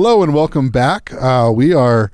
Hello and welcome back. We are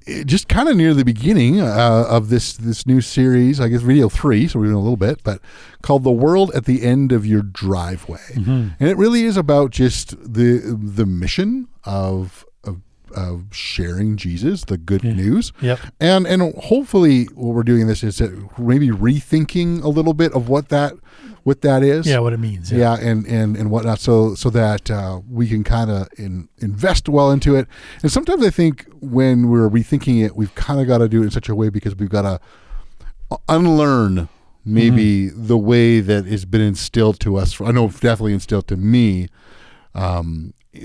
just kind of near the beginning of this new series, I guess video 3, so we're doing a little bit, but called The World at the End of Your Driveway. Mm-hmm. And it really is about just the mission of sharing Jesus, the good news. Yep. And hopefully what we're doing this is maybe rethinking a little bit of what that is. Yeah, what it means. Yeah, and whatnot, so that we can kind of invest well into it. And sometimes I think when we're rethinking it, we've kind of got to do it in such a way because we've got to unlearn maybe the way that has been instilled to us. I know definitely instilled to me,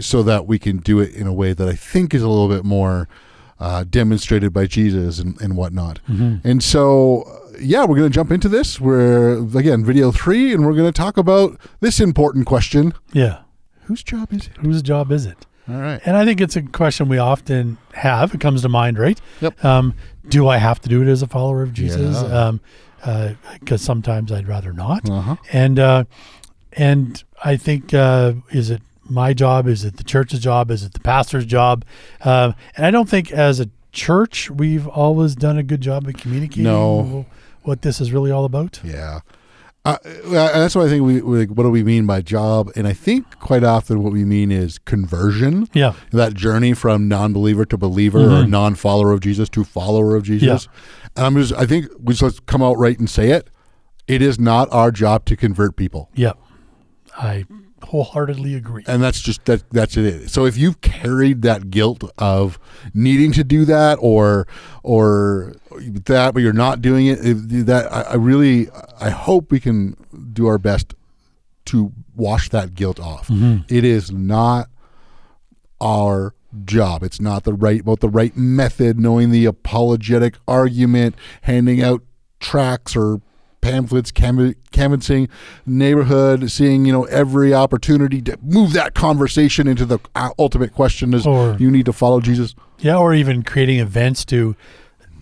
so that we can do it in a way that I think is a little bit more demonstrated by Jesus and whatnot. Mm-hmm. And so, we're going to jump into this. We're, again, video 3, and we're going to talk about this important question. Yeah. Whose job is it? Whose job is it? All right. And I think it's a question we often have. It comes to mind, right? Yep. Do I have to do it as a follower of Jesus? Yeah. Because sometimes I'd rather not. Uh-huh. And I think, is it my job? Is it the church's job? Is it the pastor's job? And I don't think as a church we've always done a good job of communicating what this is really all about. Yeah. That's what I think what do we mean by job? And I think quite often what we mean is conversion. Yeah. That journey from non-believer to believer or non-follower of Jesus to follower of Jesus. Yeah. And I think we just come out right and say it. It is not our job to convert people. Yeah. I wholeheartly agree. And that's just that's it. So if you've carried that guilt of needing to do that or that, but you're not doing it, I hope we can do our best to wash that guilt off. Mm-hmm. It is not our job. It's not the right method, knowing the apologetic argument, handing out tracts or pamphlets, canvassing neighborhood, seeing every opportunity to move that conversation into the ultimate question is you need to follow Jesus. Yeah, or even creating events to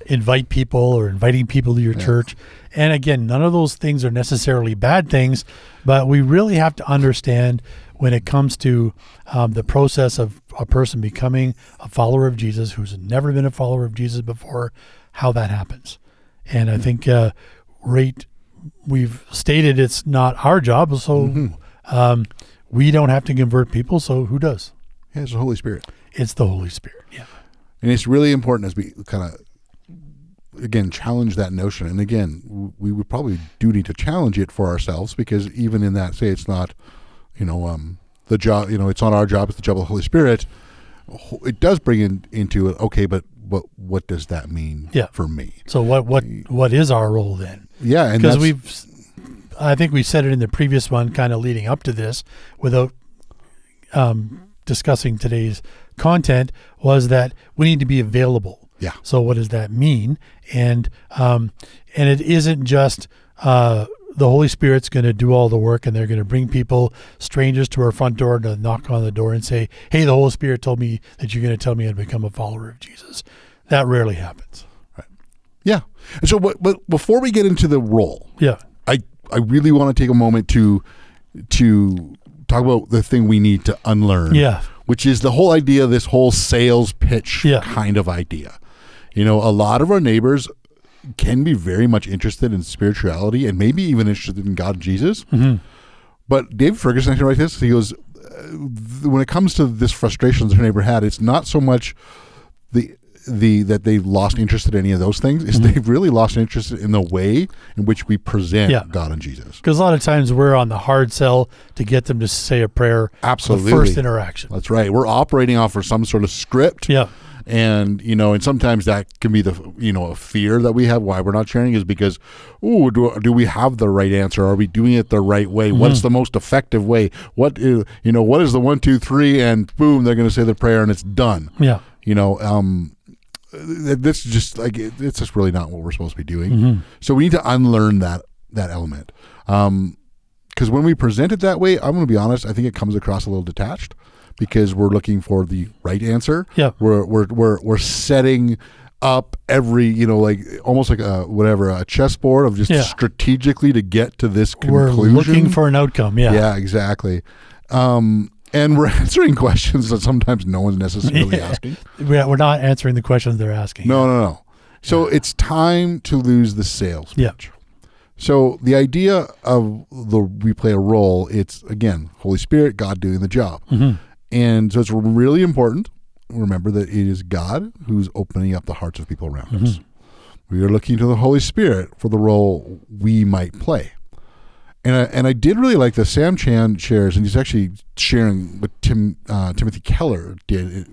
invite people or inviting people to your church. And again, none of those things are necessarily bad things, but we really have to understand when it comes to the process of a person becoming a follower of Jesus who's never been a follower of Jesus before, how that happens. And I think we've stated it's not our job, so we don't have to convert people, so who does? Yeah, it's the Holy Spirit. It's the Holy Spirit, yeah. And it's really important as we kind of, again, challenge that notion. And again, we would probably do need to challenge it for ourselves, because even in that, say it's not, the job, it's not our job, it's the job of the Holy Spirit. It does bring into it, okay, but what does that mean for me? So what is our role then? Yeah, and because I think we said it in the previous one, kind of leading up to this, without discussing today's content, was that we need to be available. Yeah. So what does that mean? And it isn't just the Holy Spirit's going to do all the work, and they're going to bring people, strangers, to our front door to knock on the door and say, "Hey, the Holy Spirit told me that you're going to tell me how to become a follower of Jesus." That rarely happens. Right. Yeah. And so, but before we get into the role, I really want to take a moment to talk about the thing we need to unlearn. Yeah. Which is the whole idea, this whole sales pitch kind of idea. A lot of our neighbors can be very much interested in spirituality and maybe even interested in God and Jesus. Mm-hmm. But Dave Ferguson actually writes this. He goes, when it comes to this frustration their neighbor had, it's not so much that they've lost interest in any of those things. It's they've really lost interest in the way in which we present God and Jesus. Because a lot of times we're on the hard sell to get them to say a prayer. Absolutely. The first interaction. That's right. We're operating off of some sort of script. Yeah. And, and sometimes that can be the, a fear that we have why we're not sharing is because, do we have the right answer? Are we doing it the right way? Mm-hmm. What's the most effective way? What is the 1, 2, 3, and boom, they're going to say the prayer and it's done. Yeah. This is just it's just really not what we're supposed to be doing. Mm-hmm. So we need to unlearn that element. Because when we present it that way, I'm going to be honest, I think it comes across a little detached because we're looking for the right answer. Yeah. We're setting up every, almost like a chessboard of just strategically to get to this conclusion. We're looking for an outcome. Yeah. Yeah, exactly. And we're answering questions that sometimes no one's necessarily asking. We're not answering the questions they're asking. No. So it's time to lose the sales pitch. Yeah. So the idea of we play a role, it's, again, Holy Spirit, God doing the job. Mm-hmm. And so it's really important. Remember that it is God who's opening up the hearts of people around us. We are looking to the Holy Spirit for the role we might play. And I did really like that Sam Chan shares, and he's actually sharing what Timothy Keller did,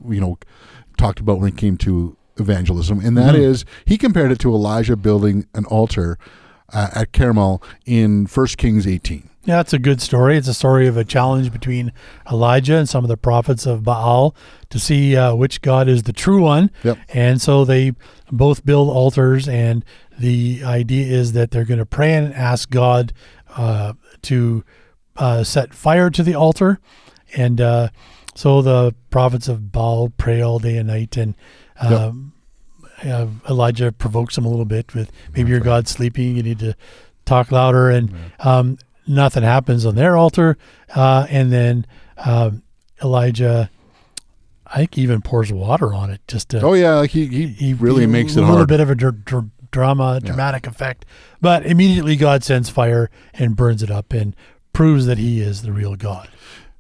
talked about when it came to evangelism. And that is, he compared it to Elijah building an altar at Carmel in 1 Kings 18. Yeah, it's a good story. It's a story of a challenge between Elijah and some of the prophets of Baal to see which God is the true one. Yep. And so they both build altars, and the idea is that they're going to pray and ask God to set fire to the altar. And so the prophets of Baal pray all day and night, and Elijah provokes him a little bit with, maybe your God's sleeping, you need to talk louder. And nothing happens on their altar. And then Elijah, I think, even pours water on it just to... Oh, yeah, like he really makes it hard. A little bit of a dramatic effect. But immediately God sends fire and burns it up and proves that he is the real God.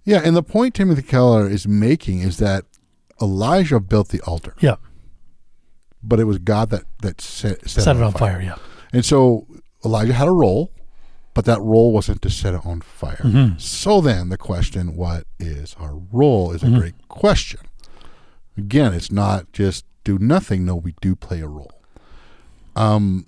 Yeah, and the point Timothy Keller is making is that Elijah built the altar. Yeah. But it was God that set it on fire. Yeah. And so Elijah had a role, but that role wasn't to set it on fire. Mm-hmm. So then the question, what is our role, is a great question. Again, it's not just do nothing. No, we do play a role. And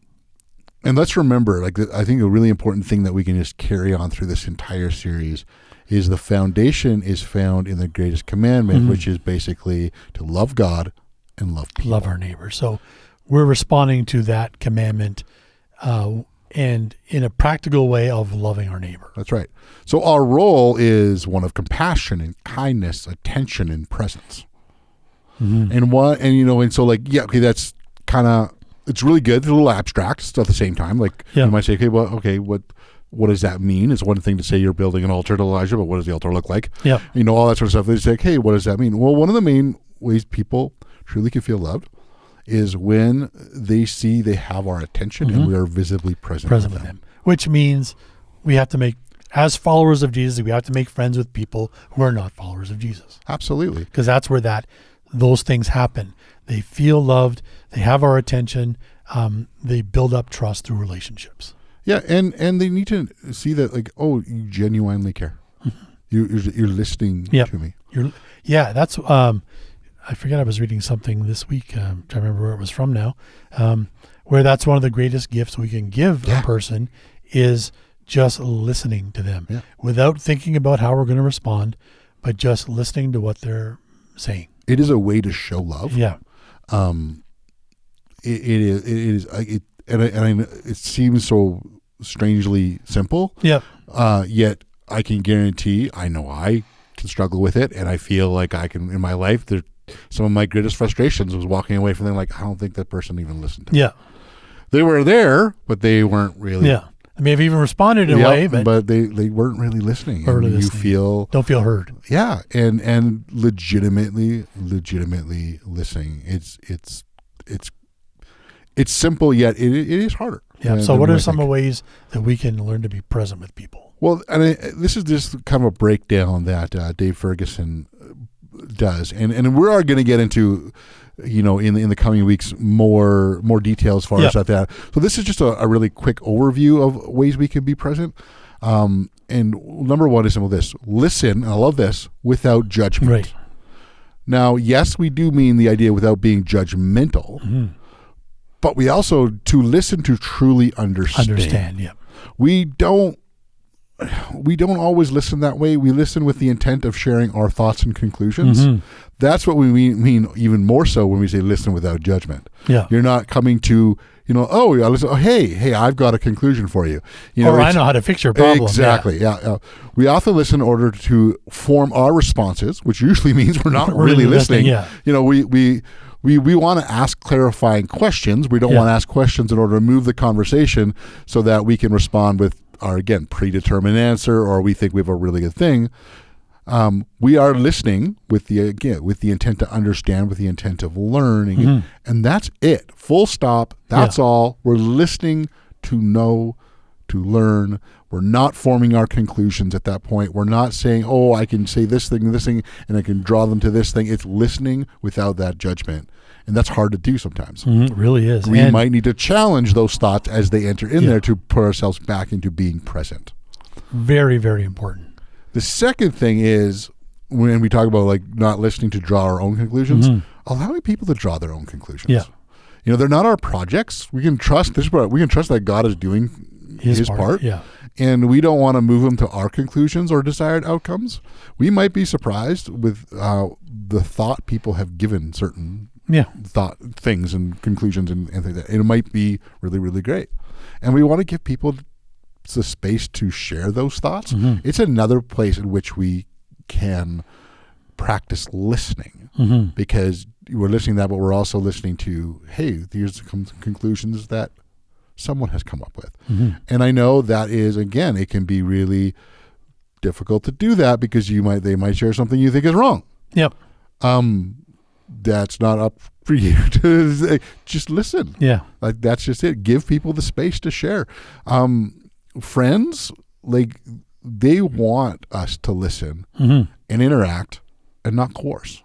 let's remember, I think a really important thing that we can just carry on through this entire series is the foundation is found in the greatest commandment, which is basically to love God and love people. Love our neighbor. So we're responding to that commandment and in a practical way of loving our neighbor. That's right. So our role is one of compassion and kindness, attention and presence. And so that's kind of, it's really good. It's a little abstract at the same time. You might say, what does that mean? It's one thing to say you're building an altar to Elijah, but what does the altar look like? Yeah. All that sort of stuff. They say, hey, what does that mean? Well, one of the main ways people truly can feel loved is when they see they have our attention and we are visibly present with them. Which means we have to make, as followers of Jesus, we have to make friends with people who are not followers of Jesus. Absolutely. Because that's where those things happen. They feel loved. They have our attention. They build up trust through relationships. Yeah, and they need to see that, you genuinely care. You're listening to me. That's... I forget, I was reading something this week, trying to remember where it was from now, where that's one of the greatest gifts we can give a person is just listening to them without thinking about how we're going to respond, but just listening to what they're saying. It is a way to show love. Yeah. It seems so strangely simple. Yeah. Yet I can guarantee, I know I can struggle with it, and I feel like I can, in my life, some of my greatest frustrations was walking away from them I don't think that person even listened to me. Yeah. They were there, but they weren't really. Yeah. I may have even responded in a way, but they weren't really listening. You don't feel heard. Yeah. And legitimately listening. It's simple, yet it is harder. Yeah. So what are some ways that we can learn to be present with people? Well, this is just kind of a breakdown that Dave Ferguson does, and we are going to get into, in the coming weeks, more details for us at that. So this is just a really quick overview of ways we can be present. And number one is simple: this: listen. And I love this, without judgment. Right. Now, yes, we do mean the idea without being judgmental, but we also to listen to truly understand. Yeah. We don't always listen that way. We listen with the intent of sharing our thoughts and conclusions. That's what we mean even more so when we say listen without judgment. Yeah. You're not coming to, hey, I've got a conclusion for you. I know how to fix your problem. Exactly. Yeah. We often listen in order to form our responses, which usually means we're not really listening. Yeah. We want to ask clarifying questions. We don't want to ask questions in order to move the conversation so that we can respond with our, again, predetermined answer, or we think we have a really good thing. We are listening with the intent to understand, with the intent of learning, and that's it. Full stop. That's all. We're listening to know, to learn. We're not forming our conclusions at that point. We're not saying, oh, I can say this thing, and I can draw them to this thing. It's listening without that judgment. And that's hard to do sometimes. It really is. We might need to challenge those thoughts as they enter in there to put ourselves back into being present. Very, very important. The second thing is, when we talk about like not listening to draw our own conclusions, allowing people to draw their own conclusions. Yeah. You know, they're not our projects. We can trust this part. We can trust that God is doing his part. Yeah. And we don't want to move them to our conclusions or desired outcomes. We might be surprised with the thought people have given certain thought things and conclusions and things like that. It might be really, really great. And we want to give people the space to share those thoughts. It's another place in which we can practice listening, because we're listening to that, but we're also listening to, hey, here's the conclusions that someone has come up with. And I know that is, again, it can be really difficult to do that because they might share something you think is wrong. Yep. That's not up for you to just listen. Yeah. Like, that's just it. Give people the space to share. Friends, like, they want us to listen and interact and not coerce.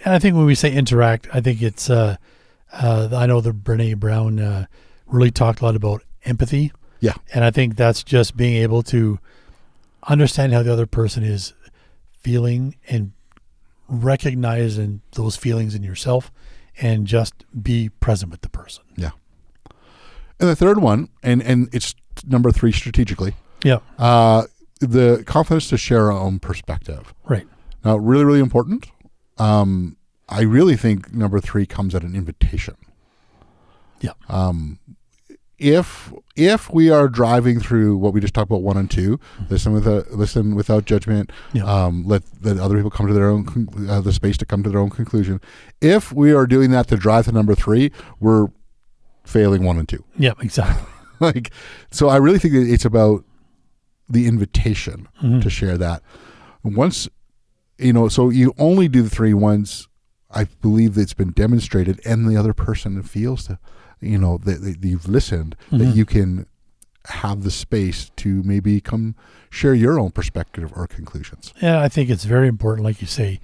And I think when we say interact, I think it's, I know that Brene Brown really talked a lot about empathy. Yeah. And I think that's just being able to understand how the other person is feeling and recognizing those feelings in yourself and just be present with the person. Yeah. And the third one, and it's number 3 strategically. Yeah. The confidence to share our own perspective. Right. Now, really, really important. I really think number 3 comes at an invitation. Yeah. If we are driving through what we just talked about 1 and 2, listen without judgment. Let other people come to their own the space to come to their own conclusion. If we are doing that to drive to number 3, we're failing 1 and 2. Yeah, exactly. So I really think that it's about the invitation to share that. Once, so you only do the 3 once I believe that it's been demonstrated and the other person feels that you've listened, that you can have the space to maybe come share your own perspective or conclusions. Yeah, I think it's very important, like you say,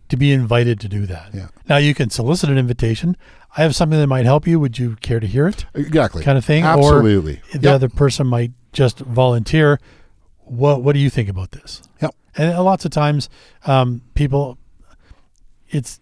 to be invited to do that. Yeah. Now, you can solicit an invitation. I have something that might help you. Would you care to hear it? Exactly. Kind of thing. Absolutely. Or the other person might just volunteer. What do you think about this? Yep. And lots of times people, it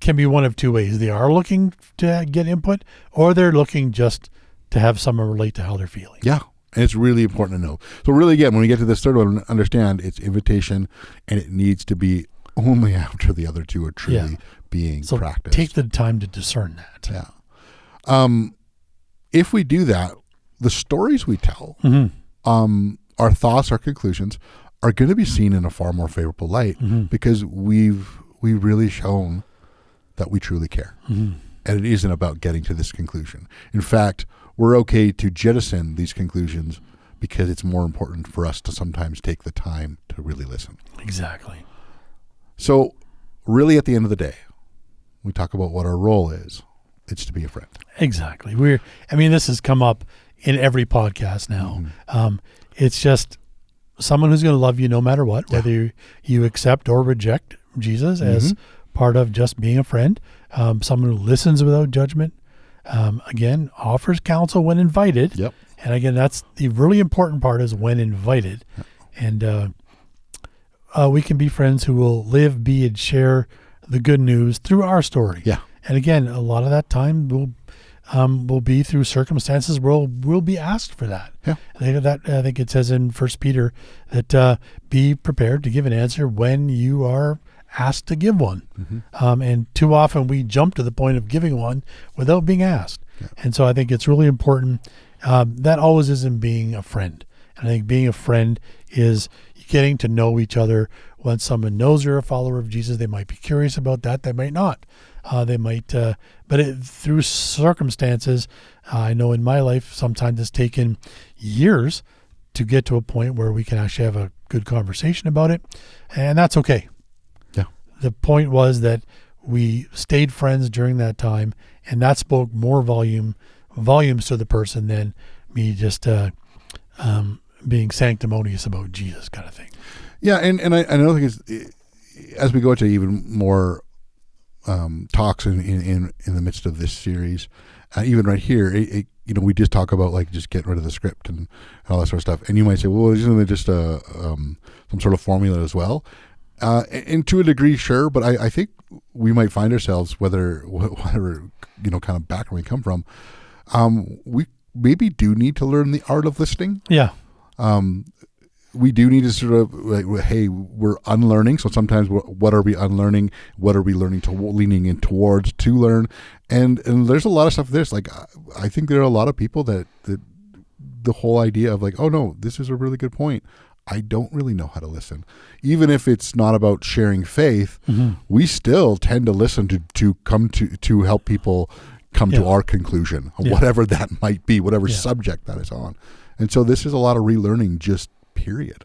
can be one of 2 ways. They are looking to get input, or they're looking just to have someone relate to how they're feeling. Yeah. And it's really important to know. So really, again, when we get to this third one, understand it's invitation, and it needs to be only after the other 2 are truly being practiced. Take the time to discern that. Yeah. If we do that, the stories we tell, our thoughts, our conclusions, are going to be seen in a far more favorable light because we've really shown that we truly care. And it isn't about getting to this conclusion. In fact, we're okay to jettison these conclusions because it's more important for us to sometimes take the time to really listen. Exactly. So really at the end of the day, we talk about what our role is. It's to be a friend. Exactly. This has come up in every podcast now. It's just someone who's going to love you no matter what, whether you accept or reject Jesus as part of just being a friend. Someone who listens without judgment. Again, offers counsel when invited. Yep. And again, that's the really important part, is when invited. Yep. And we can be friends who will live, be, and share the good news through our story. Yeah. And again, a lot of that time will be through circumstances where we'll be asked for that. Yeah. I think it says in 1 Peter that be prepared to give an answer when you are asked to give one. And too often we jump to the point of giving one without being asked. Yeah. And so I think it's really important. That always isn't being a friend. And I think being a friend is getting to know each other. When someone knows you're a follower of Jesus, they might be curious about that. They might not. They might, through circumstances, I know in my life, sometimes it's taken years to get to a point where we can actually have a good conversation about it, and that's okay. Yeah. The point was that we stayed friends during that time, and that spoke more volumes to the person than me just being sanctimonious about Jesus kind of thing. Yeah, and another thing is, as we go into even more talks in the midst of this series, even right here, we just talk about like just getting rid of the script and all that sort of stuff. And you might say, well, isn't it just some sort of formula as well? And to a degree, sure, but I think we might find ourselves, whatever kind of background we come from, we maybe do need to learn the art of listening. Yeah. We do need to sort of like, hey, we're unlearning. So sometimes, what are we unlearning? What are we leaning in towards to learn? And there's a lot of stuff. Like, I think there are a lot of people that the whole idea of like, oh no, this is a really good point. I don't really know how to listen. Even if it's not about sharing faith, we still tend to listen to come to help people come to our conclusion, whatever that might be, whatever subject that is on. And so this is a lot of relearning, just period.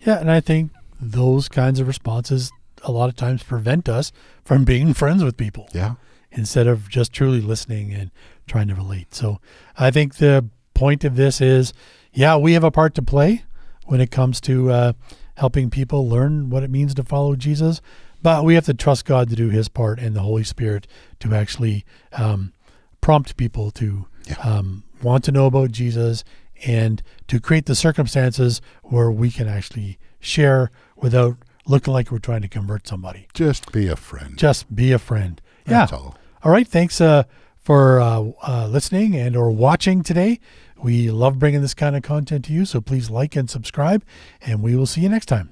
Yeah, and I think those kinds of responses a lot of times prevent us from being friends with people. Yeah. Instead of just truly listening and trying to relate. So I think the point of this is, we have a part to play when it comes to helping people learn what it means to follow Jesus, but we have to trust God to do his part and the Holy Spirit to actually prompt people to want to know about Jesus and to create the circumstances where we can actually share without looking like we're trying to convert somebody. Just be a friend. Just be a friend. That's all. All right. Thanks for listening and or watching today. We love bringing this kind of content to you, so please like and subscribe, and we will see you next time.